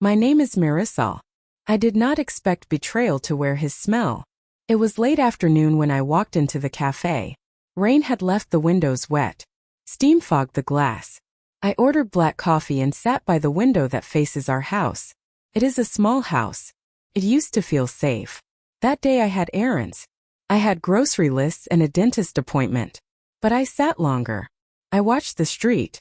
My name is Marisol. I did not expect betrayal to wear his smell. It was late afternoon when I walked into the cafe. Rain had left the windows wet. Steam fogged the glass. I ordered black coffee and sat by the window that faces our house. It is a small house. It used to feel safe. That day I had errands. I had grocery lists and a dentist appointment. But I sat longer. I watched the street.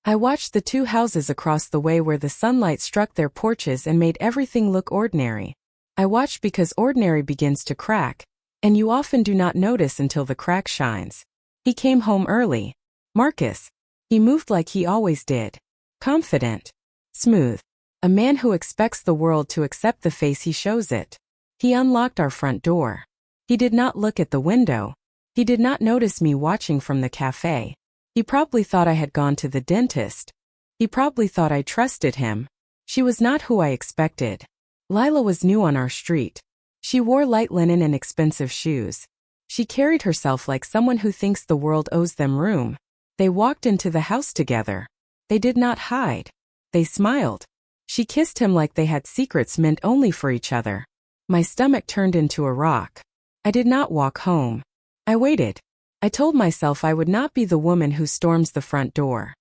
I watched the two houses across the way where the sunlight struck their porches and made everything look ordinary. I watched because ordinary begins to crack, and you often do not notice until the crack shines. He came home early. Marcus. He moved like he always did. Confident. Smooth. A man who expects the world to accept the face he shows it. He unlocked our front door. He did not look at the window. He did not notice me watching from the cafe. He probably thought I had gone to the dentist. He probably thought I trusted him. She was not who I expected. Lila was new on our street. She wore light linen and expensive shoes. She carried herself like someone who thinks the world owes them room. They walked into the house together. They did not hide. They smiled. She kissed him like they had secrets meant only for each other. My stomach turned into a rock. I did not walk home. I waited. I told myself I would not be the woman who storms the front door.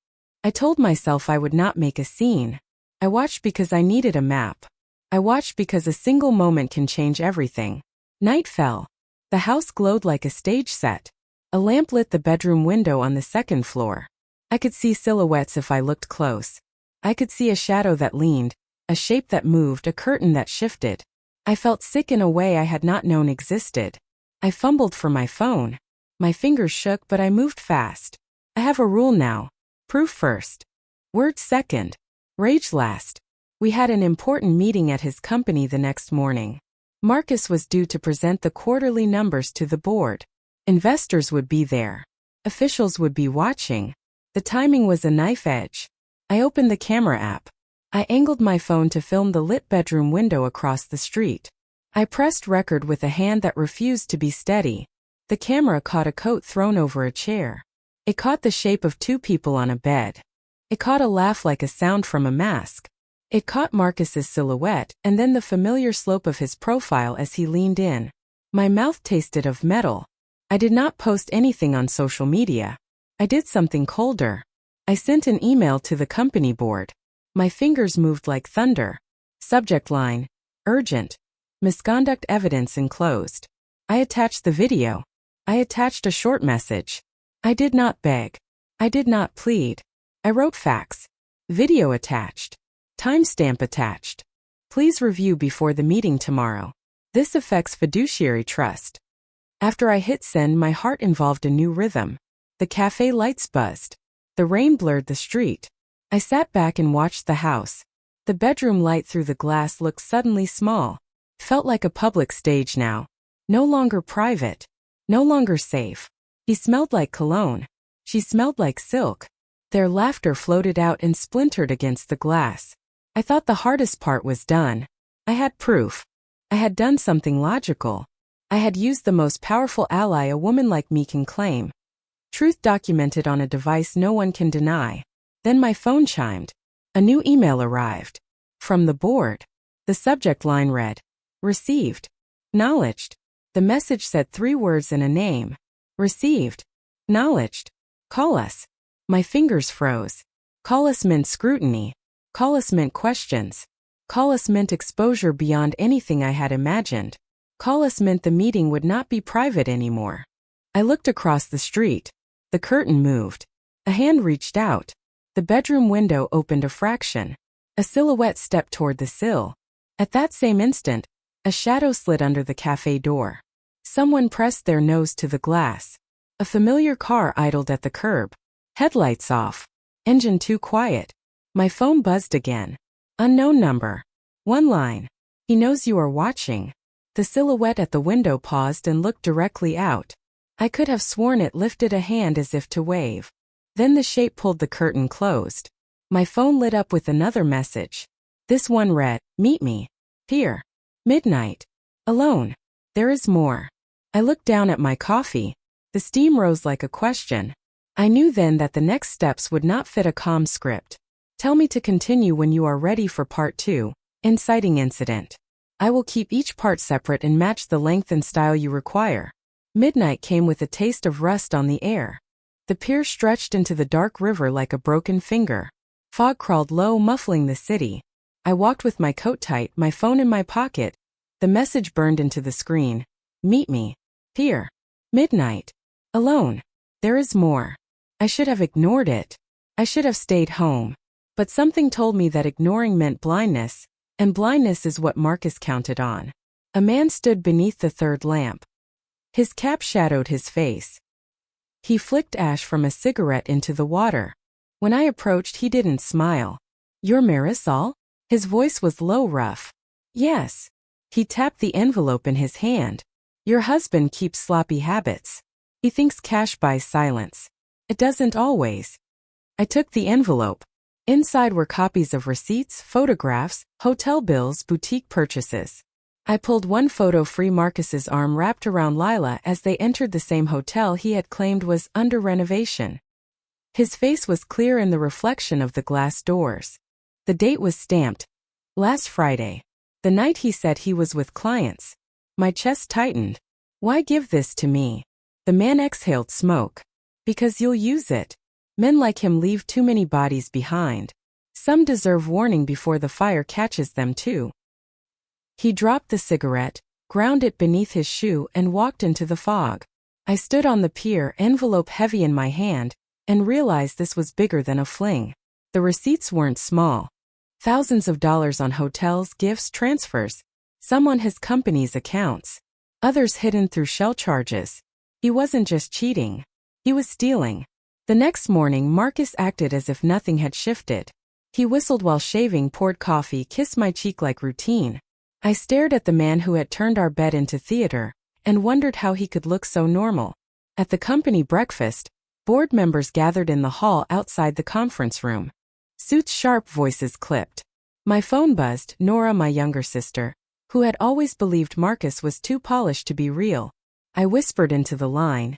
I told myself I would not make a scene. I watched because I needed a map. I watched because a single moment can change everything. Night fell. The house glowed like a stage set. A lamp lit the bedroom window on the second floor. I could see silhouettes if I looked close. I could see a shadow that leaned, a shape that moved, a curtain that shifted. I felt sick in a way I had not known existed. I fumbled for my phone. My fingers shook, but I moved fast. I have a rule now. Proof first. Words second. Rage last. We had an important meeting at his company the next morning. Marcus was due to present the quarterly numbers to the board. Investors would be there. Officials would be watching. The timing was a knife edge. I opened the camera app. I angled my phone to film the lit bedroom window across the street. I pressed record with a hand that refused to be steady. The camera caught a coat thrown over a chair. It caught the shape of two people on a bed. It caught a laugh like a sound from a mask. It caught Marcus's silhouette and then the familiar slope of his profile as he leaned in. My mouth tasted of metal. I did not post anything on social media. I did something colder. I sent an email to the company board. My fingers moved like thunder. Subject line: urgent. Misconduct evidence enclosed. I attached the video. I attached a short message. I did not beg. I did not plead. I wrote facts. Video attached. Timestamp attached. Please review before the meeting tomorrow. This affects fiduciary trust. After I hit send, my heart involved a new rhythm. The cafe lights buzzed. The rain blurred the street. I sat back and watched the house. The bedroom light through the glass looked suddenly small. Felt like a public stage now. No longer private. No longer safe. He smelled like cologne. She smelled like silk. Their laughter floated out and splintered against the glass. I thought the hardest part was done. I had proof. I had done something logical. I had used the most powerful ally a woman like me can claim. Truth documented on a device no one can deny. Then my phone chimed. A new email arrived. From the board. The subject line read: received. Acknowledged. The message said 3 words and a name. Received. Acknowledged. Call us. My fingers froze. Call us meant scrutiny. Call us meant questions. Call us meant exposure beyond anything I had imagined. Call us meant the meeting would not be private anymore. I looked across the street. The curtain moved. A hand reached out. The bedroom window opened a fraction. A silhouette stepped toward the sill. At that same instant, a shadow slid under the cafe door. Someone pressed their nose to the glass. A familiar car idled at the curb. Headlights off. Engine too quiet. My phone buzzed again. Unknown number. One line. He knows you are watching. The silhouette at the window paused and looked directly out. I could have sworn it lifted a hand as if to wave. Then the shape pulled the curtain closed. My phone lit up with another message. This one read: meet me. Here. Midnight. Alone. There is more. I looked down at my coffee. The steam rose like a question. I knew then that the next steps would not fit a calm script. Tell me to continue when you are ready for part 2. Inciting incident. I will keep each part separate and match the length and style you require. Midnight came with a taste of rust on the air. The pier stretched into the dark river like a broken finger. Fog crawled low, muffling the city. I walked with my coat tight, my phone in my pocket. The message burned into the screen. Meet me. Here. Midnight. Alone. There is more. I should have ignored it. I should have stayed home. But something told me that ignoring meant blindness, and blindness is what Marcus counted on. A man stood beneath the third lamp. His cap shadowed his face. He flicked ash from a cigarette into the water. When I approached, he didn't smile. You're Marisol? His voice was low, rough. Yes. He tapped the envelope in his hand. Your husband keeps sloppy habits. He thinks cash buys silence. It doesn't always. I took the envelope. Inside were copies of receipts, photographs, hotel bills, boutique purchases. I pulled one photo free. Marcus's arm wrapped around Lila as they entered the same hotel he had claimed was under renovation. His face was clear in the reflection of the glass doors. The date was stamped. Last Friday. The night he said he was with clients. My chest tightened. Why give this to me? The man exhaled smoke. Because you'll use it. Men like him leave too many bodies behind. Some deserve warning before the fire catches them too. He dropped the cigarette, ground it beneath his shoe and walked into the fog. I stood on the pier, envelope heavy in my hand, and realized this was bigger than a fling. The receipts weren't small. Thousands of dollars on hotels, gifts, transfers. Some on his company's accounts. Others hidden through shell charges. He wasn't just cheating. He was stealing. The next morning, Marcus acted as if nothing had shifted. He whistled while shaving, poured coffee, kissed my cheek like routine. I stared at the man who had turned our bed into theater, and wondered how he could look so normal. At the company breakfast, board members gathered in the hall outside the conference room. Suits, sharp voices clipped. My phone buzzed. Nora, my younger sister, who had always believed Marcus was too polished to be real. I whispered into the line.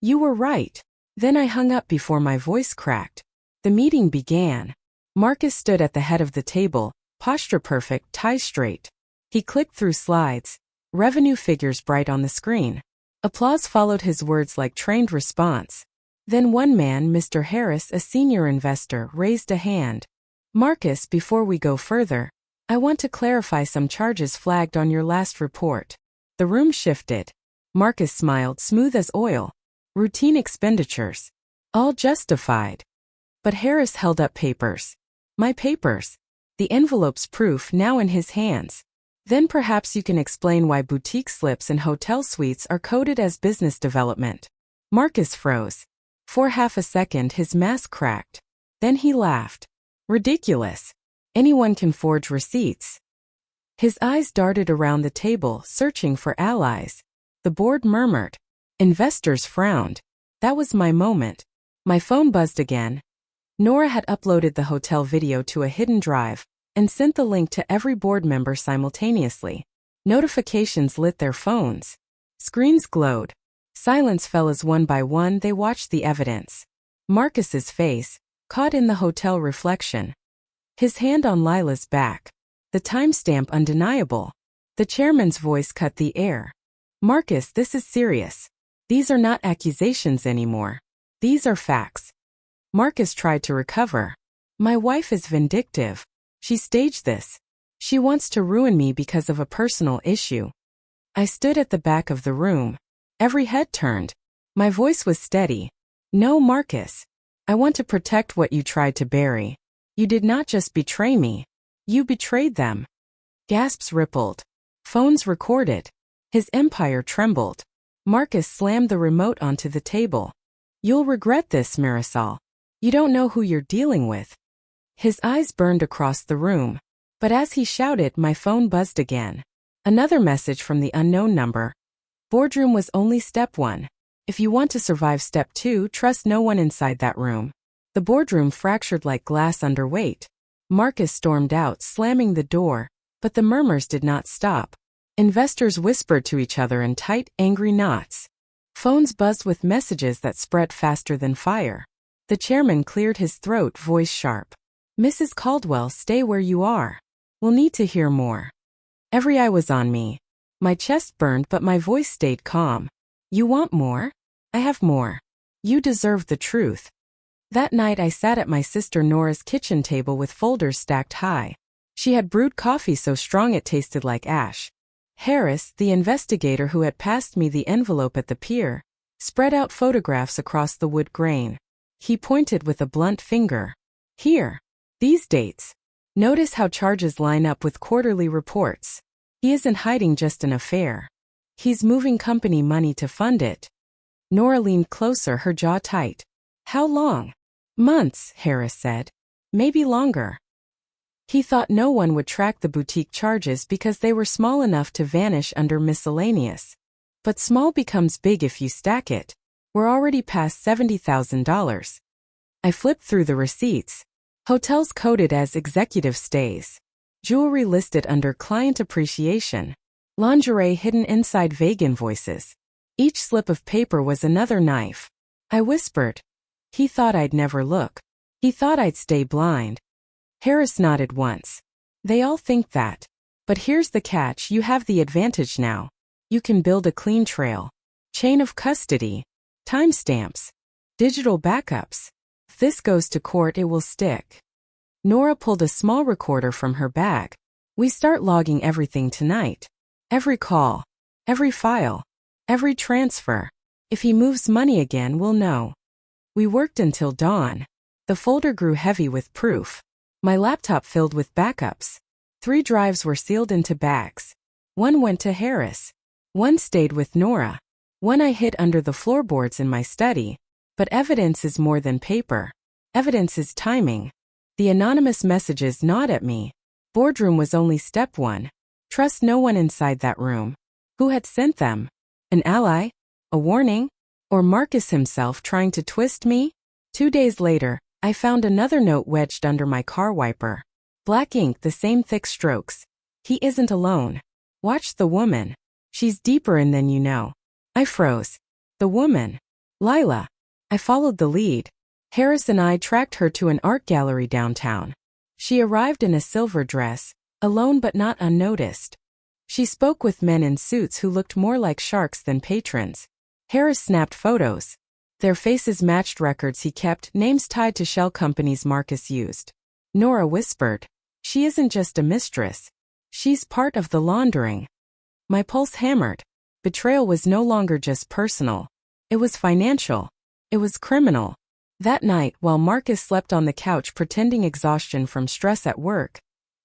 You were right. Then I hung up before my voice cracked. The meeting began. Marcus stood at the head of the table, posture perfect, tie straight. He clicked through slides, revenue figures bright on the screen. Applause followed his words like trained response. Then one man, Mr. Harris, a senior investor, raised a hand. Marcus, before we go further, I want to clarify some charges flagged on your last report. The room shifted. Marcus smiled, smooth as oil. Routine expenditures. All justified. But Harris held up papers. My papers. The envelope's proof now in his hands. Then perhaps you can explain why boutique slips and hotel suites are coded as business development. Marcus froze. For half a second his mask cracked. Then he laughed. Ridiculous. Anyone can forge receipts. His eyes darted around the table, searching for allies. The board murmured. Investors frowned. That was my moment. My phone buzzed again. Nora had uploaded the hotel video to a hidden drive and sent the link to every board member simultaneously. Notifications lit their phones. Screens glowed. Silence fell as one by one they watched the evidence. Marcus's face, caught in the hotel reflection. His hand on Lila's back. The timestamp undeniable. The chairman's voice cut the air. Marcus, this is serious. These are not accusations anymore. These are facts. Marcus tried to recover. My wife is vindictive. She staged this. She wants to ruin me because of a personal issue. I stood at the back of the room. Every head turned. My voice was steady. No, Marcus. I want to protect what you tried to bury. You did not just betray me. You betrayed them. Gasps rippled. Phones recorded. His empire trembled. Marcus slammed the remote onto the table. You'll regret this, Marisol. You don't know who you're dealing with. His eyes burned across the room. But as he shouted, my phone buzzed again. Another message from the unknown number. Boardroom was only step 1. If you want to survive step 2, trust no one inside that room. The boardroom fractured like glass under weight. Marcus stormed out, slamming the door, but the murmurs did not stop. Investors whispered to each other in tight, angry knots. Phones buzzed with messages that spread faster than fire. The chairman cleared his throat, voice sharp. Mrs. Caldwell, stay where you are. We'll need to hear more. Every eye was on me. My chest burned, but my voice stayed calm. You want more? I have more. You deserve the truth. That night I sat at my sister Nora's kitchen table with folders stacked high. She had brewed coffee so strong it tasted like ash. Harris, the investigator who had passed me the envelope at the pier, spread out photographs across the wood grain. He pointed with a blunt finger. Here. These dates. Notice how charges line up with quarterly reports. He isn't hiding just an affair. He's moving company money to fund it. Nora leaned closer, her jaw tight. How long? Months, Harris said. Maybe longer. He thought no one would track the boutique charges because they were small enough to vanish under miscellaneous. But small becomes big if you stack it. We're already past $70,000. I flipped through the receipts. Hotels coded as executive stays. Jewelry listed under client appreciation. Lingerie hidden inside vague invoices. Each slip of paper was another knife. I whispered. He thought I'd never look. He thought I'd stay blind. Harris nodded once. They all think that. But here's the catch, you have the advantage now. You can build a clean trail. Chain of custody. Timestamps. Digital backups. If this goes to court, it will stick. Nora pulled a small recorder from her bag. We start logging everything tonight. Every call. Every file. Every transfer. If he moves money again, we'll know. We worked until dawn. The folder grew heavy with proof. My laptop filled with backups. 3 drives were sealed into bags. 1 went to Harris. 1 stayed with Nora. 1 I hid under the floorboards in my study. But evidence is more than paper. Evidence is timing. The anonymous messages gnawed at me. Boardroom was only step 1. Trust no one inside that room. Who had sent them? An ally? A warning? Or Marcus himself trying to twist me? 2 days later, I found another note wedged under my car wiper. Black ink, the same thick strokes. He isn't alone. Watch the woman. She's deeper in than you know. I froze. The woman. Lila. I followed the lead. Harris and I tracked her to an art gallery downtown. She arrived in a silver dress, alone but not unnoticed. She spoke with men in suits who looked more like sharks than patrons. Harris snapped photos. Their faces matched records he kept, names tied to shell companies Marcus used. Nora whispered. She isn't just a mistress. She's part of the laundering. My pulse hammered. Betrayal was no longer just personal. It was financial. It was criminal. That night, while Marcus slept on the couch pretending exhaustion from stress at work,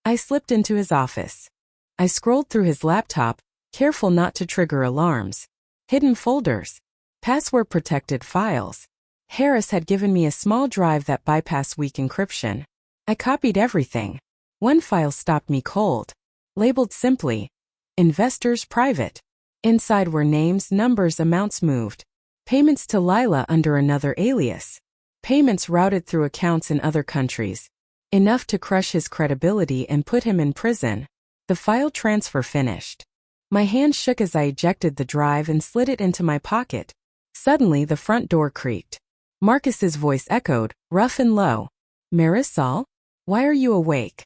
I slipped into his office. I scrolled through his laptop, careful not to trigger alarms. Hidden folders. Password-protected files. Harris had given me a small drive that bypassed weak encryption. I copied everything. 1 file stopped me cold. Labeled simply, Investors Private. Inside were names, numbers, amounts moved. Payments to Lila under another alias. Payments routed through accounts in other countries. Enough to crush his credibility and put him in prison. The file transfer finished. My hand shook as I ejected the drive and slid it into my pocket. Suddenly the front door creaked. Marcus's voice echoed, rough and low. Marisol? Why are you awake?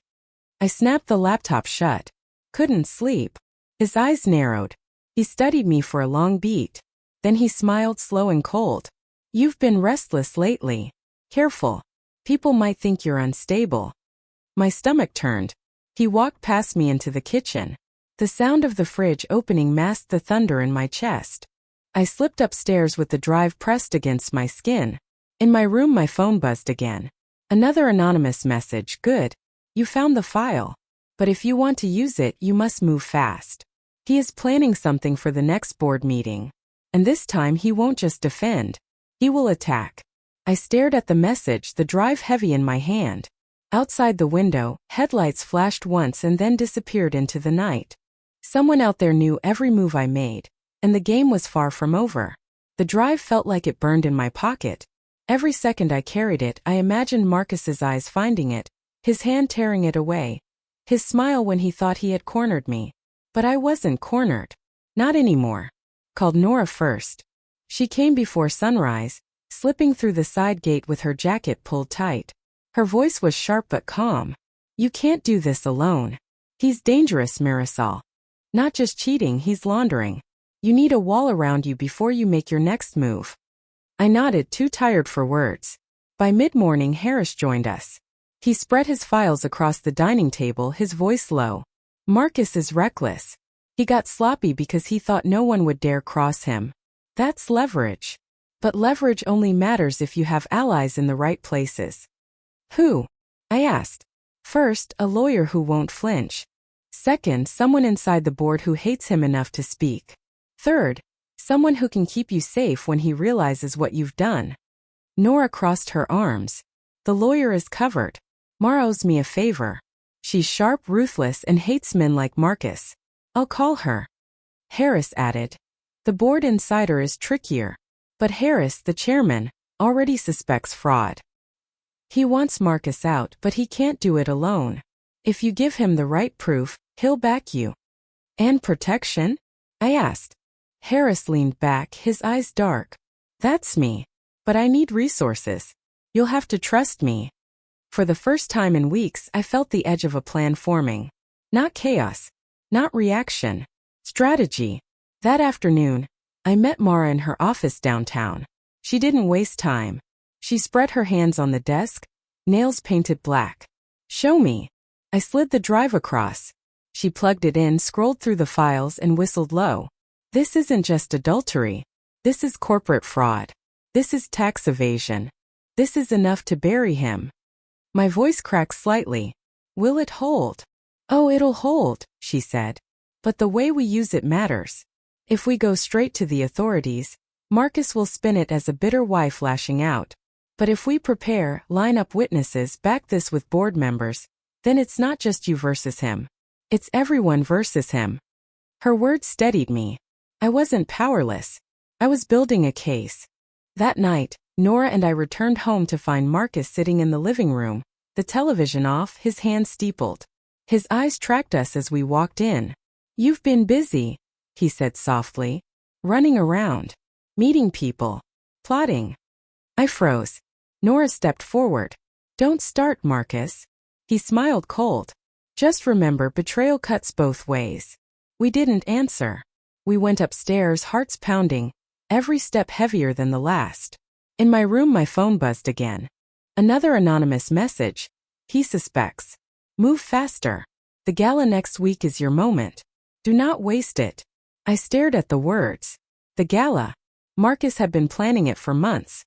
I snapped the laptop shut. Couldn't sleep. His eyes narrowed. He studied me for a long beat. Then he smiled, slow and cold. You've been restless lately. Careful. People might think you're unstable. My stomach turned. He walked past me into the kitchen. The sound of the fridge opening masked the thunder in my chest. I slipped upstairs with the drive pressed against my skin. In my room, my phone buzzed again. Another anonymous message. Good. You found the file. But if you want to use it, you must move fast. He is planning something for the next board meeting. And this time he won't just defend. He will attack. I stared at the message, the drive heavy in my hand. Outside the window, headlights flashed once and then disappeared into the night. Someone out there knew every move I made, and the game was far from over. The drive felt like it burned in my pocket. Every second I carried it, I imagined Marcus's eyes finding it, his hand tearing it away, his smile when he thought he had cornered me. But I wasn't cornered. Not anymore. Called Nora first. She came before sunrise, slipping through the side gate with her jacket pulled tight. Her voice was sharp but calm. You can't do this alone. He's dangerous, Marisol. Not just cheating, he's laundering. You need a wall around you before you make your next move. I nodded, too tired for words. By mid-morning, Harris joined us. He spread his files across the dining table, his voice low. Marcus is reckless. He got sloppy because he thought no one would dare cross him. That's leverage. But leverage only matters if you have allies in the right places. Who? I asked. First, a lawyer who won't flinch. Second, someone inside the board who hates him enough to speak. Third, someone who can keep you safe when he realizes what you've done. Nora crossed her arms. The lawyer is covered. Mara owes me a favor. She's sharp, ruthless, and hates men like Marcus. I'll call her. Harris added. The board insider is trickier. But Harris, the chairman, already suspects fraud. He wants Marcus out, but he can't do it alone. If you give him the right proof, he'll back you. And protection? I asked. Harris leaned back, his eyes dark. That's me. But I need resources. You'll have to trust me. For the first time in weeks, I felt the edge of a plan forming. Not chaos. Not reaction. Strategy. That afternoon, I met Mara in her office downtown. She didn't waste time. She spread her hands on the desk, nails painted black. Show me. I slid the drive across. She plugged it in, scrolled through the files, and whistled low. This isn't just adultery. This is corporate fraud. This is tax evasion. This is enough to bury him. My voice cracked slightly. Will it hold? Oh, it'll hold, she said. But the way we use it matters. If we go straight to the authorities, Marcus will spin it as a bitter wife lashing out. But if we prepare, line up witnesses, back this with board members, then it's not just you versus him. It's everyone versus him. Her words steadied me. I wasn't powerless. I was building a case. That night, Nora and I returned home to find Marcus sitting in the living room, the television off, his hands steepled. His eyes tracked us as we walked in. You've been busy, he said softly. Running around. Meeting people. Plotting. I froze. Nora stepped forward. Don't start, Marcus. He smiled cold. Just remember, betrayal cuts both ways. We didn't answer. We went upstairs, hearts pounding, every step heavier than the last. In my room, my phone buzzed again. Another anonymous message. He suspects. Move faster. The gala next week is your moment. Do not waste it. I stared at the words. The gala. Marcus had been planning it for months.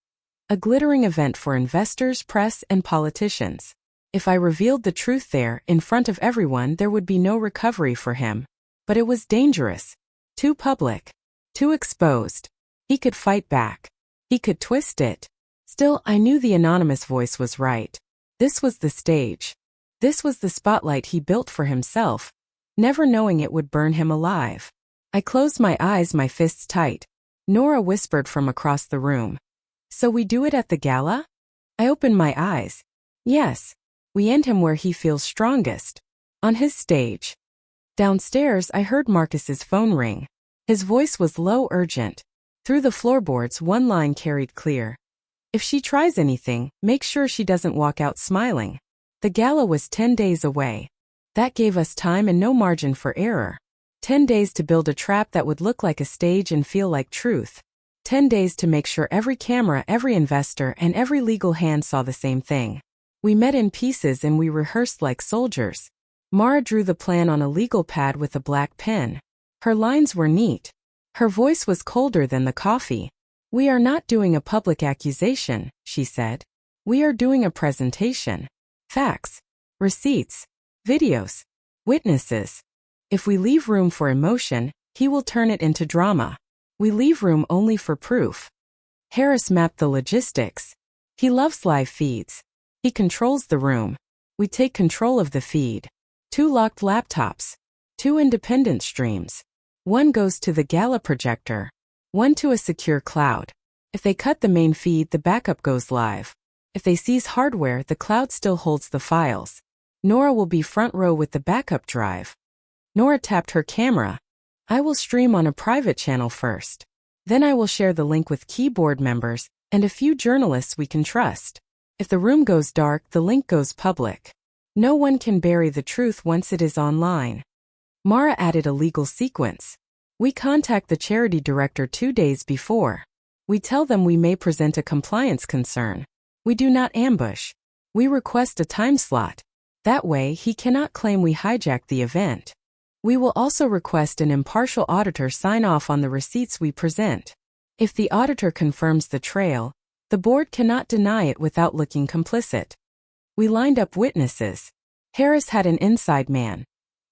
A glittering event for investors, press, and politicians. If I revealed the truth there, in front of everyone, there would be no recovery for him. But it was dangerous. Too public. Too exposed. He could fight back. He could twist it. Still, I knew the anonymous voice was right. This was the stage. This was the spotlight he built for himself, never knowing it would burn him alive. I closed my eyes, my fists tight. Nora whispered from across the room. So we do it at the gala? I opened my eyes. Yes. We end him where he feels strongest. On his stage. Downstairs, I heard Marcus's phone ring. His voice was low, urgent. Through the floorboards, one line carried clear. If she tries anything, make sure she doesn't walk out smiling. The gala was 10 days away. That gave us time and no margin for error. 10 days to build a trap that would look like a stage and feel like truth. 10 days to make sure every camera, every investor, and every legal hand saw the same thing. We met in pieces and we rehearsed like soldiers. Mara drew the plan on a legal pad with a black pen. Her lines were neat. Her voice was colder than the coffee. We are not doing a public accusation, she said. We are doing a presentation. Facts. Receipts. Videos. Witnesses. If we leave room for emotion, he will turn it into drama. We leave room only for proof. Harris mapped the logistics. He loves live feeds. He controls the room. We take control of the feed. 2 locked laptops. 2 independent streams. One goes to the gala projector. One to a secure cloud. If they cut the main feed, the backup goes live. If they seize hardware, the cloud still holds the files. Nora will be front row with the backup drive. Nora tapped her camera. I will stream on a private channel first. Then I will share the link with key board members and a few journalists we can trust. If the room goes dark, the link goes public. No one can bury the truth once it is online. Mara added a legal sequence. We contact the charity director 2 days before. We tell them we may present a compliance concern. We do not ambush. We request a time slot. That way he cannot claim we hijacked the event. We will also request an impartial auditor sign off on the receipts we present. If the auditor confirms the trail, the board cannot deny it without looking complicit. We lined up witnesses. Harris had an inside man,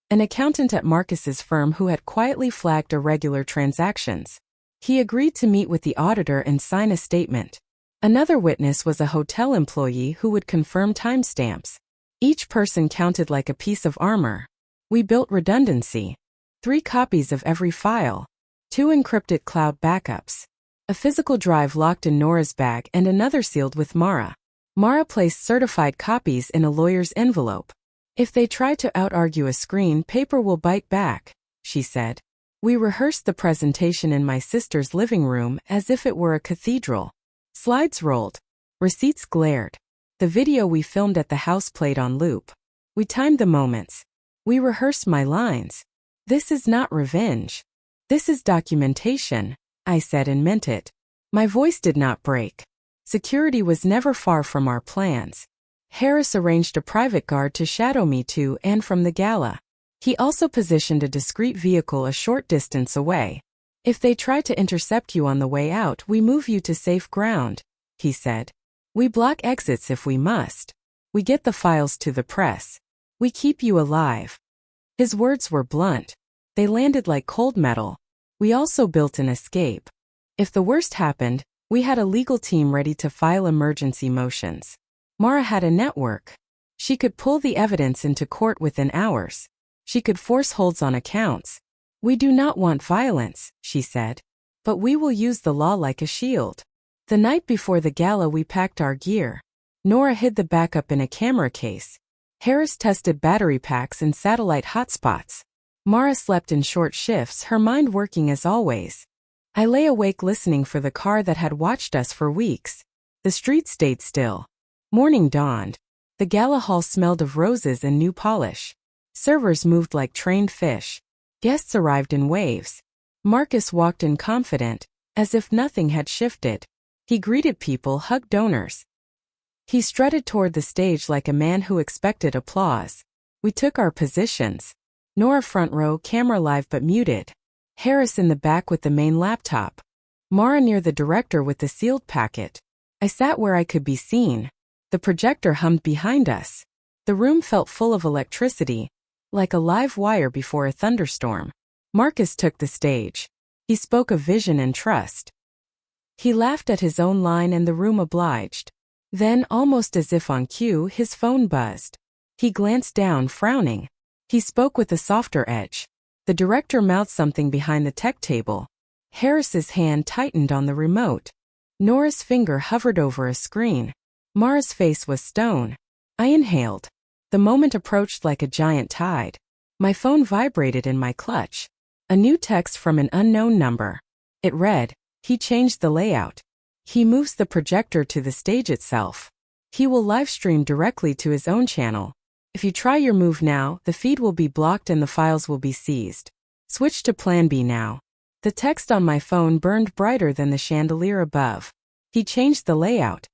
an accountant at Marcus's firm who had quietly flagged irregular transactions. He agreed to meet with the auditor and sign a statement. Another witness was a hotel employee who would confirm timestamps. Each person counted like a piece of armor. We built redundancy. 3 copies of every file. 2 encrypted cloud backups. A physical drive locked in Nora's bag and another sealed with Mara. Mara placed certified copies in a lawyer's envelope. If they try to out-argue a screen, paper will bite back, she said. We rehearsed the presentation in my sister's living room as if it were a cathedral. Slides rolled. Receipts glared. The video we filmed at the house played on loop. We timed the moments. We rehearsed my lines. This is not revenge. This is documentation, I said and meant it. My voice did not break. Security was never far from our plans. Harris arranged a private guard to shadow me to and from the gala. He also positioned a discreet vehicle a short distance away. If they try to intercept you on the way out, we move you to safe ground, he said. We block exits if we must. We get the files to the press. We keep you alive. His words were blunt. They landed like cold metal. We also built an escape. If the worst happened, we had a legal team ready to file emergency motions. Mara had a network. She could pull the evidence into court within hours. She could force holds on accounts. We do not want violence, she said. But we will use the law like a shield. The night before the gala we packed our gear. Nora hid the backup in a camera case. Harris tested battery packs and satellite hotspots. Mara slept in short shifts, her mind working as always. I lay awake listening for the car that had watched us for weeks. The street stayed still. Morning dawned. The gala hall smelled of roses and new polish. Servers moved like trained fish. Guests arrived in waves. Marcus walked in confident, as if nothing had shifted. He greeted people, hugged donors. He strutted toward the stage like a man who expected applause. We took our positions. Nora front row, camera live but muted. Harris in the back with the main laptop. Mara near the director with the sealed packet. I sat where I could be seen. The projector hummed behind us. The room felt full of electricity, like a live wire before a thunderstorm. Marcus took the stage. He spoke of vision and trust. He laughed at his own line and the room obliged. Then, almost as if on cue, his phone buzzed. He glanced down, frowning. He spoke with a softer edge. The director mouthed something behind the tech table. Harris's hand tightened on the remote. Nora's finger hovered over a screen. Mara's face was stone. I inhaled. The moment approached like a giant tide. My phone vibrated in my clutch. A new text from an unknown number. It read, he changed the layout. He moves the projector to the stage itself. He will live stream directly to his own channel. If you try your move now, the feed will be blocked and the files will be seized. Switch to plan B now. The text on my phone burned brighter than the chandelier above. He changed the layout.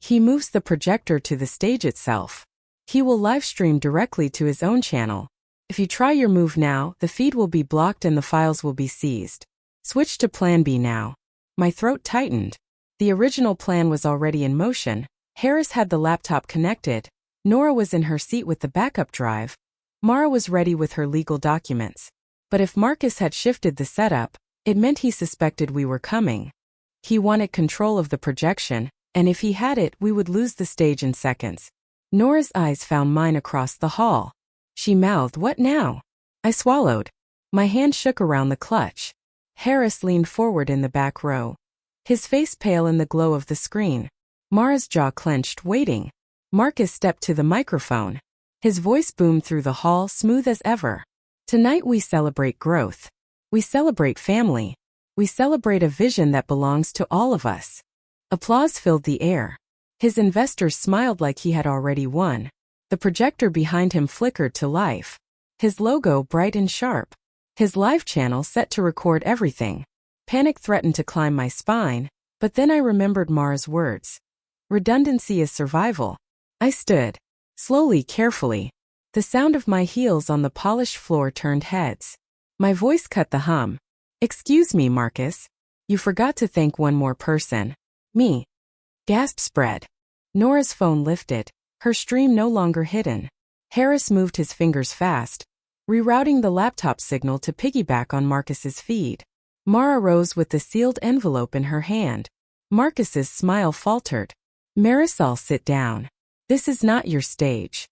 He moves the projector to the stage itself. He will live stream directly to his own channel. If you try your move now, the feed will be blocked and the files will be seized. Switch to plan B now. My throat tightened. The original plan was already in motion. Harris had the laptop connected. Nora was in her seat with the backup drive. Mara was ready with her legal documents. But if Marcus had shifted the setup, it meant he suspected we were coming. He wanted control of the projection, and if he had it, we would lose the stage in seconds. Nora's eyes found mine across the hall. She mouthed, "What now?" I swallowed. My hand shook around the clutch. Harris leaned forward in the back row. His face pale in the glow of the screen. Mara's jaw clenched, waiting. Marcus stepped to the microphone. His voice boomed through the hall, smooth as ever. Tonight we celebrate growth. We celebrate family. We celebrate a vision that belongs to all of us. Applause filled the air. His investors smiled like he had already won. The projector behind him flickered to life. His logo bright and sharp. His live channel set to record everything. Panic threatened to climb my spine, but then I remembered Mara's words. Redundancy is survival. I stood. Slowly, carefully. The sound of my heels on the polished floor turned heads. My voice cut the hum. Excuse me, Marcus. You forgot to thank one more person. Me. Gasp spread. Nora's phone lifted, her stream no longer hidden. Harris moved his fingers fast, rerouting the laptop signal to piggyback on Marcus's feed. Mara rose with the sealed envelope in her hand. Marcus's smile faltered. Marisol, sit down. This is not your stage.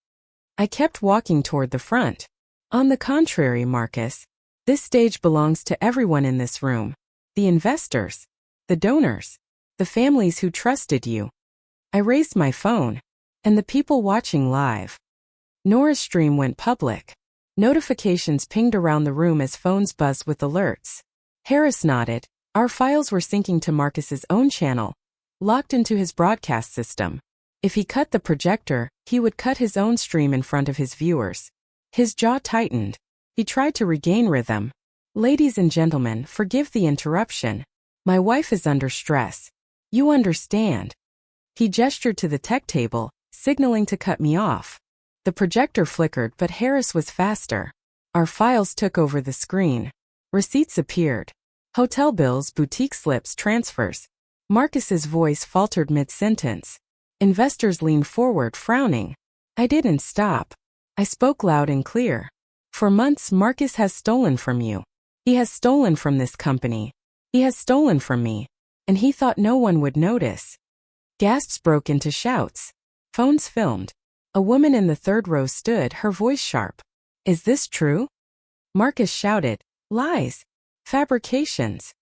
I kept walking toward the front. On the contrary, Marcus, this stage belongs to everyone in this room. The investors, the donors, the families who trusted you. I raised my phone, and the people watching live. Nora's stream went public. Notifications pinged around the room as phones buzzed with alerts. Harris nodded. Our files were syncing to Marcus's own channel, locked into his broadcast system. If he cut the projector, he would cut his own stream in front of his viewers. His jaw tightened. He tried to regain rhythm. Ladies and gentlemen, forgive the interruption. My wife is under stress. You understand. He gestured to the tech table, signaling to cut me off. The projector flickered, but Harris was faster. Our files took over the screen. Receipts appeared. Hotel bills, boutique slips, transfers. Marcus's voice faltered mid-sentence. Investors leaned forward, frowning. I didn't stop. I spoke loud and clear. For months, Marcus has stolen from you. He has stolen from this company. He has stolen from me. And he thought no one would notice. Gasps broke into shouts. Phones filmed. A woman in the third row stood, her voice sharp. Is this true? Marcus shouted. Lies. Fabrications.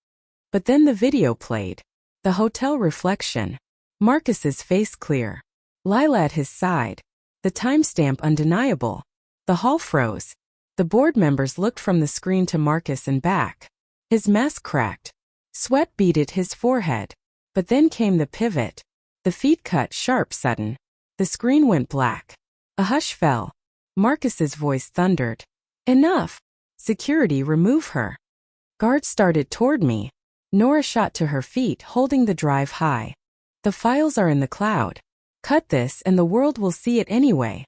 But then the video played. The hotel reflection. Marcus's face clear. Lila at his side. The timestamp undeniable. The hall froze. The board members looked from the screen to Marcus and back. His mask cracked. Sweat beaded his forehead. But then came the pivot. The feed cut sharp, sudden. The screen went black. A hush fell. Marcus's voice thundered. Enough. Security, remove her. Guards started toward me. Nora shot to her feet, holding the drive high. The files are in the cloud. Cut this and the world will see it anyway.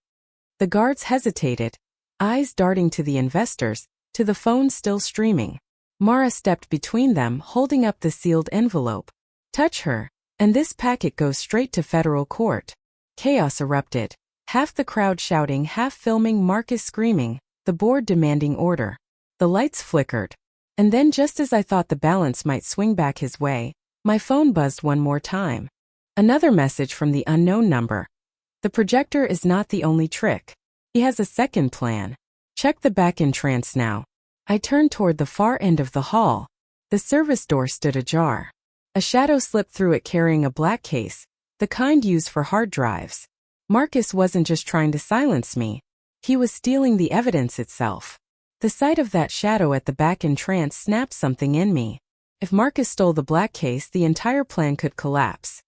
The guards hesitated, eyes darting to the investors, to the phone still streaming. Mara stepped between them, holding up the sealed envelope. Touch her, and this packet goes straight to federal court. Chaos erupted. Half the crowd shouting, half filming, Marcus screaming, the board demanding order. The lights flickered. And then, just as I thought the balance might swing back his way, my phone buzzed one more time. Another message from the unknown number. The projector is not the only trick. He has a second plan. Check the back entrance now. I turned toward the far end of the hall. The service door stood ajar. A shadow slipped through it carrying a black case, the kind used for hard drives. Marcus wasn't just trying to silence me. He was stealing the evidence itself. The sight of that shadow at the back entrance snapped something in me. If Marcus stole the black case, the entire plan could collapse.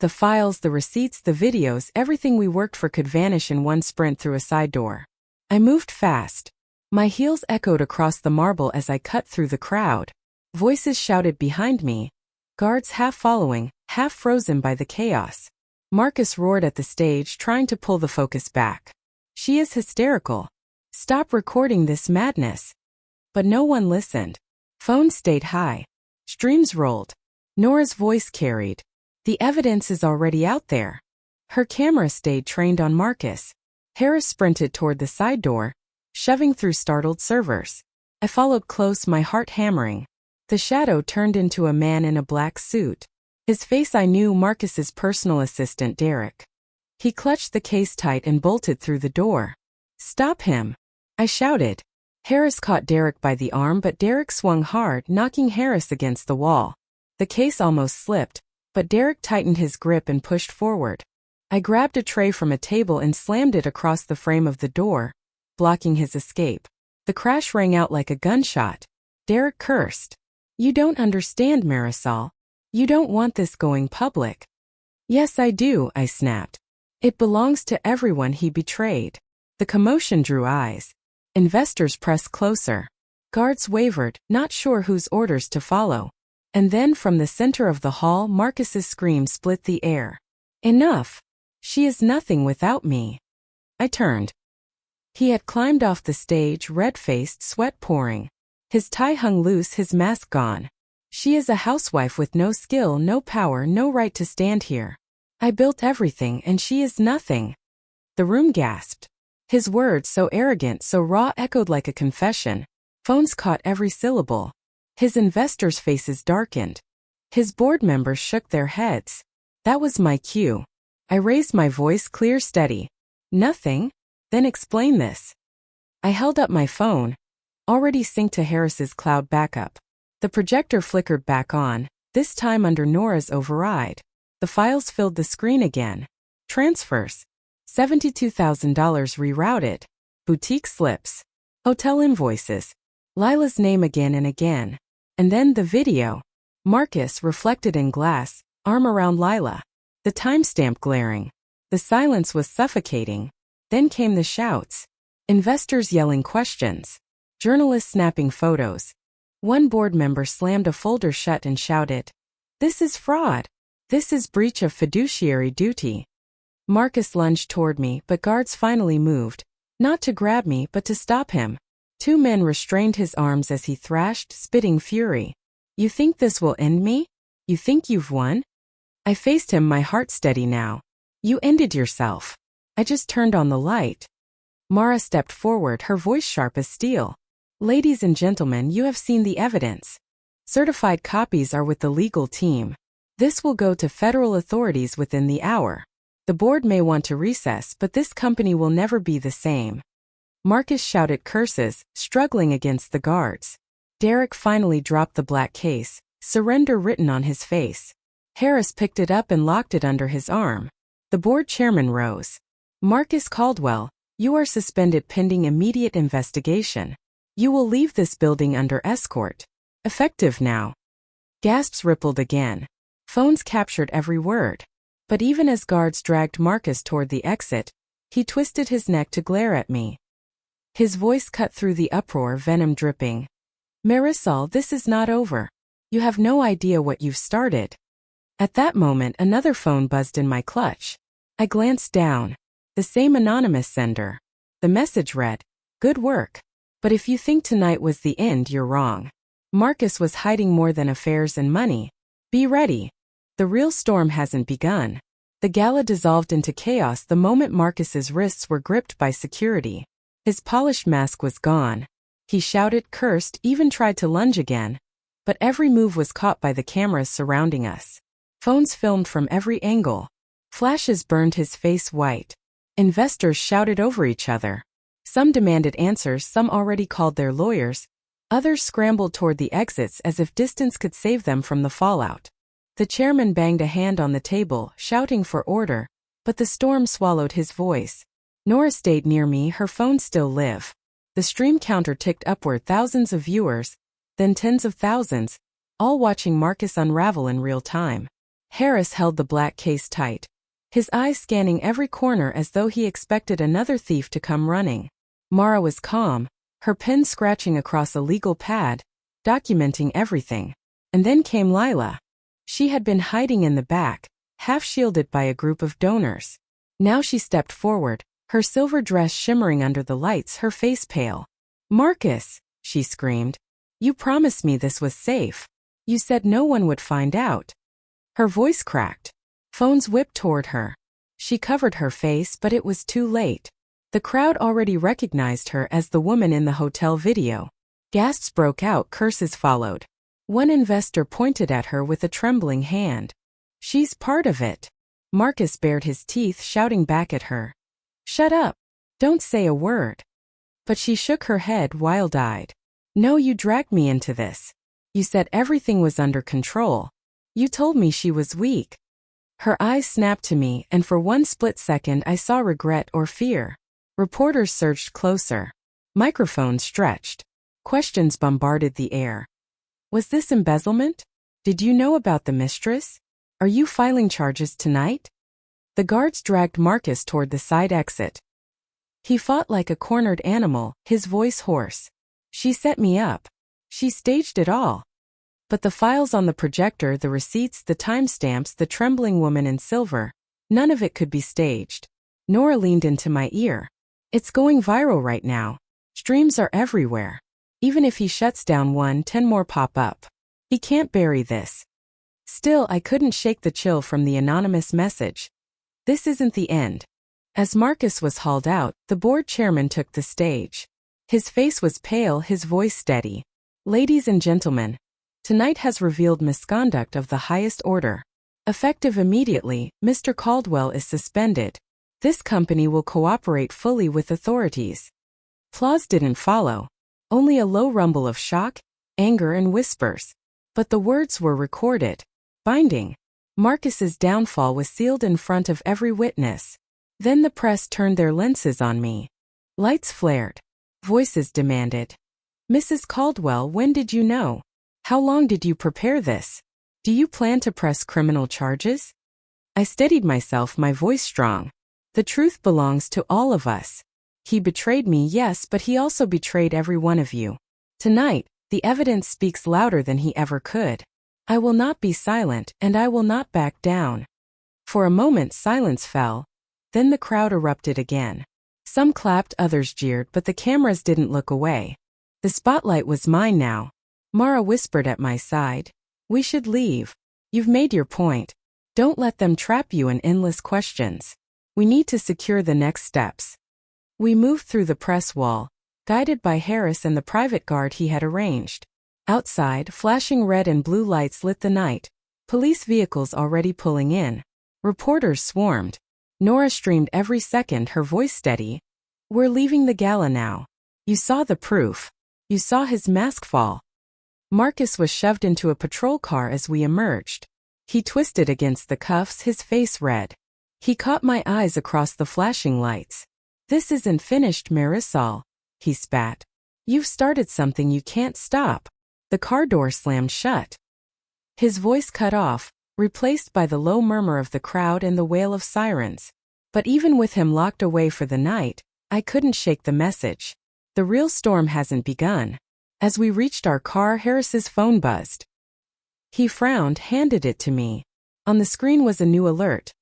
The files, the receipts, the videos, everything we worked for could vanish in one sprint through a side door. I moved fast. My heels echoed across the marble as I cut through the crowd. Voices shouted behind me. Guards half following, half frozen by the chaos. Marcus roared at the stage, trying to pull the focus back. She is hysterical. Stop recording this madness. But no one listened. Phones stayed high. Streams rolled. Nora's voice carried. The evidence is already out there. Her camera stayed trained on Marcus. Harris sprinted toward the side door, shoving through startled servers. I followed close, my heart hammering. The shadow turned into a man in a black suit. His face I knew, Marcus's personal assistant Derek. He clutched the case tight and bolted through the door. Stop him! I shouted. Harris caught Derek by the arm, but Derek swung hard, knocking Harris against the wall. The case almost slipped, but Derek tightened his grip and pushed forward. I grabbed a tray from a table and slammed it across the frame of the door, blocking his escape. The crash rang out like a gunshot. Derek cursed. You don't understand, Marisol. You don't want this going public. Yes, I do, I snapped. It belongs to everyone he betrayed. The commotion drew eyes. Investors pressed closer. Guards wavered, not sure whose orders to follow. And then from the center of the hall, Marcus's scream split the air. Enough! She is nothing without me. I turned. He had climbed off the stage, red-faced, sweat pouring. His tie hung loose, his mask gone. She is a housewife with no skill, no power, no right to stand here. I built everything and she is nothing. The room gasped. His words, so arrogant, so raw, echoed like a confession. Phones caught every syllable. His investors' faces darkened. His board members shook their heads. That was my cue. I raised my voice, clear, steady. Nothing? Then explain this. I held up my phone, already synced to Harris's cloud backup. The projector flickered back on, this time under Nora's override. The files filled the screen again. Transfers. $72,000 rerouted. Boutique slips. Hotel invoices. Lila's name again and again. And then the video. Marcus reflected in glass, arm around Lila. The timestamp glaring. The silence was suffocating. Then came the shouts. Investors yelling questions. Journalists snapping photos. One board member slammed a folder shut and shouted, "This is fraud. This is breach of fiduciary duty." Marcus lunged toward me, but guards finally moved. Not to grab me, but to stop him. Two men restrained his arms as he thrashed, spitting fury. "You think this will end me? You think you've won?" I faced him, my heart steady now. "You ended yourself. I just turned on the light." Mara stepped forward, her voice sharp as steel. "Ladies and gentlemen, you have seen the evidence. Certified copies are with the legal team. This will go to federal authorities within the hour. The board may want to recess, but this company will never be the same." Marcus shouted curses, struggling against the guards. Derek finally dropped the black case, surrender written on his face. Harris picked it up and locked it under his arm. The board chairman rose. "Marcus Caldwell, you are suspended pending immediate investigation. You will leave this building under escort. Effective now." Gasps rippled again. Phones captured every word. But even as guards dragged Marcus toward the exit, he twisted his neck to glare at me. His voice cut through the uproar, venom dripping. "Marisol, this is not over. You have no idea what you've started." At that moment, another phone buzzed in my clutch. I glanced down. The same anonymous sender. The message read, "Good work. But if you think tonight was the end, you're wrong. Marcus was hiding more than affairs and money. Be ready. The real storm hasn't begun." The gala dissolved into chaos the moment Marcus's wrists were gripped by security. His polished mask was gone. He shouted, cursed, even tried to lunge again. But every move was caught by the cameras surrounding us. Phones filmed from every angle. Flashes burned his face white. Investors shouted over each other. Some demanded answers, some already called their lawyers. Others scrambled toward the exits as if distance could save them from the fallout. The chairman banged a hand on the table, shouting for order, but the storm swallowed his voice. Nora stayed near me, her phone still lit. The stream counter ticked upward, thousands of viewers, then tens of thousands, all watching Marcus unravel in real time. Harris held the black case tight, his eyes scanning every corner as though he expected another thief to come running. Mara was calm, her pen scratching across a legal pad, documenting everything. And then came Lila. She had been hiding in the back, half shielded by a group of donors. Now she stepped forward, her silver dress shimmering under the lights, her face pale. "Marcus," she screamed. "You promised me this was safe. You said no one would find out." Her voice cracked. Phones whipped toward her. She covered her face, but it was too late. The crowd already recognized her as the woman in the hotel video. Gasps broke out, curses followed. One investor pointed at her with a trembling hand. "She's part of it." Marcus bared his teeth, shouting back at her. "Shut up. Don't say a word." But she shook her head, wild-eyed. "No, you dragged me into this. You said everything was under control. You told me she was weak." Her eyes snapped to me, and for one split second I saw regret or fear. Reporters surged closer. Microphones stretched. Questions bombarded the air. "Was this embezzlement? Did you know about the mistress? Are you filing charges tonight?" The guards dragged Marcus toward the side exit. He fought like a cornered animal, his voice hoarse. She set me up. She staged it all. But the files on the projector, the receipts, the timestamps, the trembling woman in silver, none of it could be staged. Nora leaned into my ear. It's going viral right now. Streams are everywhere. Even if he shuts down one, 10 more pop up. He can't bury this. Still, I couldn't shake the chill from the anonymous message. This isn't the end. As Marcus was hauled out, the board chairman took the stage. His face was pale, his voice steady. Ladies and gentlemen, tonight has revealed misconduct of the highest order. Effective immediately, Mr. Caldwell is suspended. This company will cooperate fully with authorities. Applause didn't follow. Only a low rumble of shock, anger, and whispers. But the words were recorded. Binding. Marcus's downfall was sealed in front of every witness. Then the press turned their lenses on me. Lights flared. Voices demanded. Mrs. Caldwell, when did you know? How long did you prepare this? Do you plan to press criminal charges? I steadied myself, my voice strong. The truth belongs to all of us. He betrayed me, yes, but he also betrayed every one of you. Tonight, the evidence speaks louder than he ever could. I will not be silent, and I will not back down. For a moment silence fell. Then the crowd erupted again. Some clapped, others jeered, but the cameras didn't look away. The spotlight was mine now. Mara whispered at my side. We should leave. You've made your point. Don't let them trap you in endless questions. We need to secure the next steps. We moved through the press wall, guided by Harris and the private guard he had arranged. Outside, flashing red and blue lights lit the night. Police vehicles already pulling in. Reporters swarmed. Nora streamed every second, her voice steady. We're leaving the gala now. You saw the proof. You saw his mask fall. Marcus was shoved into a patrol car as we emerged. He twisted against the cuffs, his face red. He caught my eyes across the flashing lights. This isn't finished, Marisol, he spat. You've started something you can't stop. The car door slammed shut. His voice cut off, replaced by the low murmur of the crowd and the wail of sirens. But even with him locked away for the night, I couldn't shake the message. The real storm hasn't begun. As we reached our car, Harris's phone buzzed. He frowned, handed it to me. On the screen was a new alert.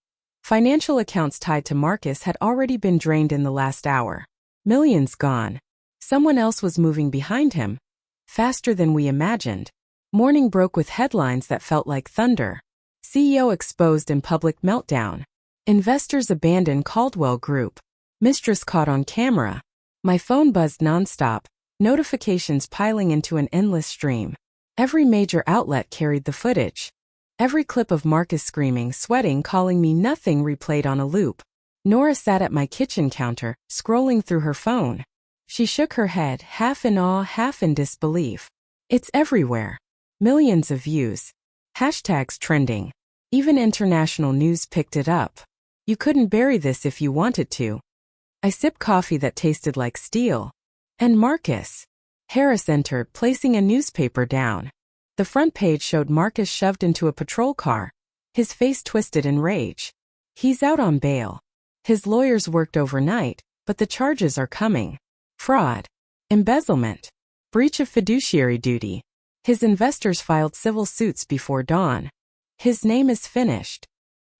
Financial accounts tied to Marcus had already been drained in the last hour. Millions gone. Someone else was moving behind him. Faster than we imagined. Morning broke with headlines that felt like thunder. CEO exposed in public meltdown. Investors abandon Caldwell Group. Mistress caught on camera. My phone buzzed nonstop, notifications piling into an endless stream. Every major outlet carried the footage. Every clip of Marcus screaming, sweating, calling me nothing replayed on a loop. Nora sat at my kitchen counter, scrolling through her phone. She shook her head, half in awe, half in disbelief. It's everywhere. Millions of views. Hashtags trending. Even international news picked it up. You couldn't bury this if you wanted to. I sipped coffee that tasted like steel. And Marcus. Harris entered, placing a newspaper down. The front page showed Marcus shoved into a patrol car. His face twisted in rage. He's out on bail. His lawyers worked overnight, but the charges are coming. Fraud. Embezzlement. Breach of fiduciary duty. His investors filed civil suits before dawn. His name is finished.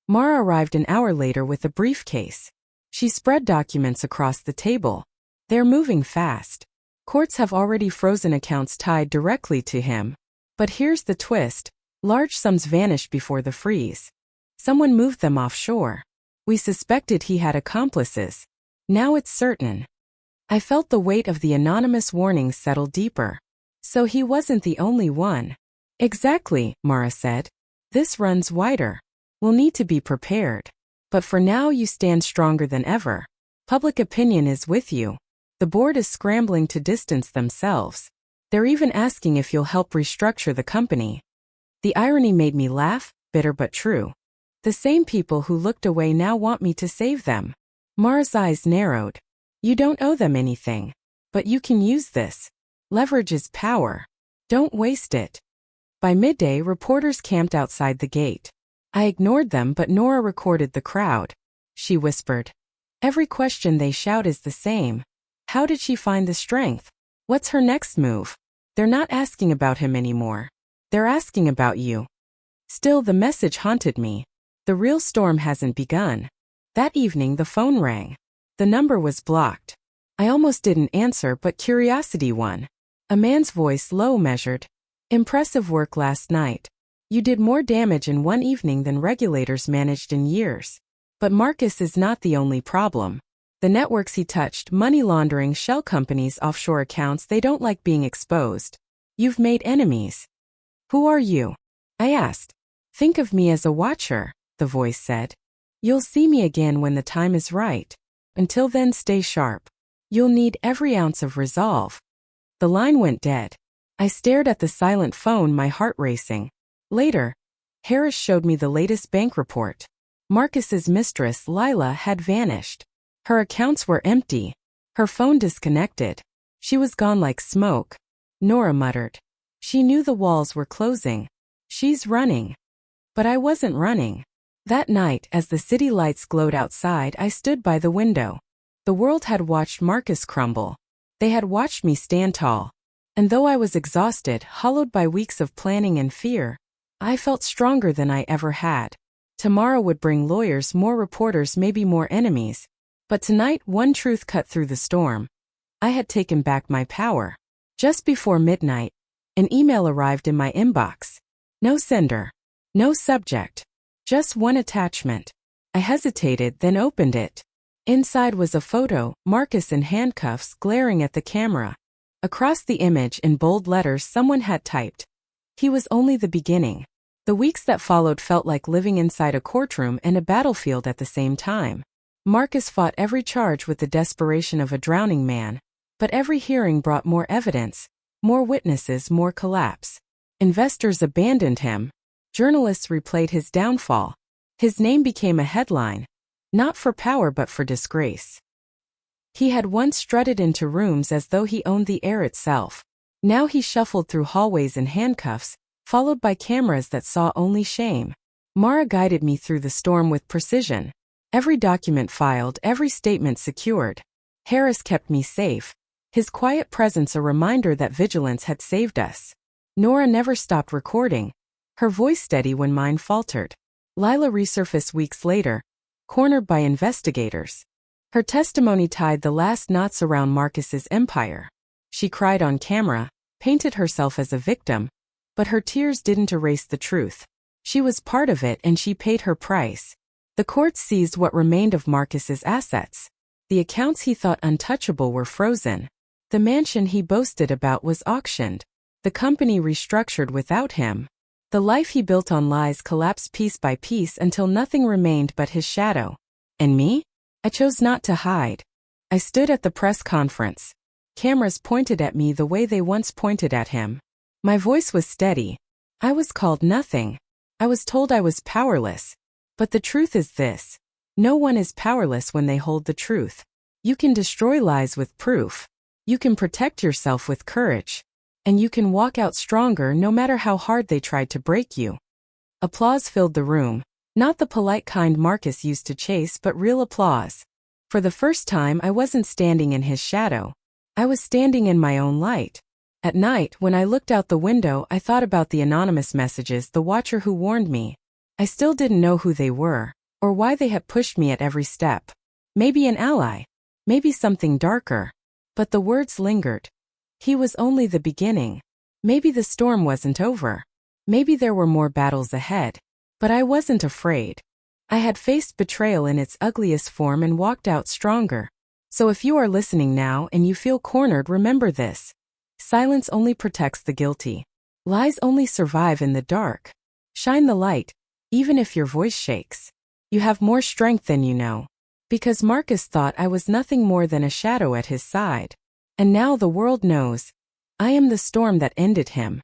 Mara arrived an hour later with a briefcase. She spread documents across the table. They're moving fast. Courts have already frozen accounts tied directly to him. But here's the twist. Large sums vanished before the freeze. Someone moved them offshore. We suspected he had accomplices. Now it's certain. I felt the weight of the anonymous warnings settle deeper. So he wasn't the only one. Exactly, Mara said. This runs wider. We'll need to be prepared. But for now you stand stronger than ever. Public opinion is with you. The board is scrambling to distance themselves. They're even asking if you'll help restructure the company. The irony made me laugh, bitter but true. The same people who looked away now want me to save them. Mara's eyes narrowed. You don't owe them anything. But you can use this. Leverage is power. Don't waste it. By midday, reporters camped outside the gate. I ignored them, but Nora recorded the crowd. she whispered. Every question they shout is the same. How did she find the strength? What's her next move? They're not asking about him anymore. They're asking about you. Still, the message haunted me. The real storm hasn't begun. That evening the phone rang. The number was blocked. I almost didn't answer, but curiosity won. A man's voice, low, measured. Impressive work last night. You did more damage in one evening than regulators managed in years. But Marcus is not the only problem. The networks he touched, money laundering, shell companies, offshore accounts, they don't like being exposed. You've made enemies. Who are you? I asked. Think of me as a watcher, the voice said. You'll see me again when the time is right. Until then, stay sharp. You'll need every ounce of resolve. The line went dead. I stared at the silent phone, my heart racing. Later, Harris showed me the latest bank report. Marcus's mistress, Lila, had vanished. Her accounts were empty. Her phone disconnected. She was gone like smoke. Nora muttered. She knew the walls were closing. She's running. But I wasn't running. That night, as the city lights glowed outside, I stood by the window. The world had watched Marcus crumble. They had watched me stand tall. And though I was exhausted, hollowed by weeks of planning and fear, I felt stronger than I ever had. Tomorrow would bring lawyers, more reporters, maybe more enemies. But tonight, one truth cut through the storm. I had taken back my power. Just before midnight, an email arrived in my inbox. No sender. No subject. Just one attachment. I hesitated, then opened it. Inside was a photo, Marcus in handcuffs, glaring at the camera. Across the image, in bold letters, someone had typed, "He was only the beginning." The weeks that followed felt like living inside a courtroom and a battlefield at the same time. Marcus fought every charge with the desperation of a drowning man, but every hearing brought more evidence, more witnesses, more collapse. Investors abandoned him. Journalists replayed his downfall. His name became a headline, not for power but for disgrace. He had once strutted into rooms as though he owned the air itself. Now he shuffled through hallways in handcuffs, followed by cameras that saw only shame. Mara guided me through the storm with precision. Every document filed, every statement secured. Harris kept me safe. His quiet presence a reminder that vigilance had saved us. Nora never stopped recording, her voice steady when mine faltered. Lila resurfaced weeks later, cornered by investigators. Her testimony tied the last knots around Marcus's empire. She cried on camera, painted herself as a victim, but her tears didn't erase the truth. She was part of it and she paid her price. The courts seized what remained of Marcus's assets. The accounts he thought untouchable were frozen. The mansion he boasted about was auctioned. The company restructured without him. The life he built on lies collapsed piece by piece until nothing remained but his shadow. And me? I chose not to hide. I stood at the press conference. Cameras pointed at me the way they once pointed at him. My voice was steady. I was called nothing. I was told I was powerless. But the truth is this. No one is powerless when they hold the truth. You can destroy lies with proof. You can protect yourself with courage. And you can walk out stronger no matter how hard they tried to break you. Applause filled the room. Not the polite kind Marcus used to chase, but real applause. For the first time, I wasn't standing in his shadow. I was standing in my own light. At night, when I looked out the window, I thought about the anonymous messages, the watcher who warned me. I still didn't know who they were, or why they had pushed me at every step. Maybe an ally. Maybe something darker. But the words lingered. He was only the beginning. Maybe the storm wasn't over. Maybe there were more battles ahead. But I wasn't afraid. I had faced betrayal in its ugliest form and walked out stronger. So if you are listening now and you feel cornered, remember this. Silence only protects the guilty. Lies only survive in the dark. Shine the light, even if your voice shakes. You have more strength than you know. Because Marcus thought I was nothing more than a shadow at his side. And now the world knows. I am the storm that ended him.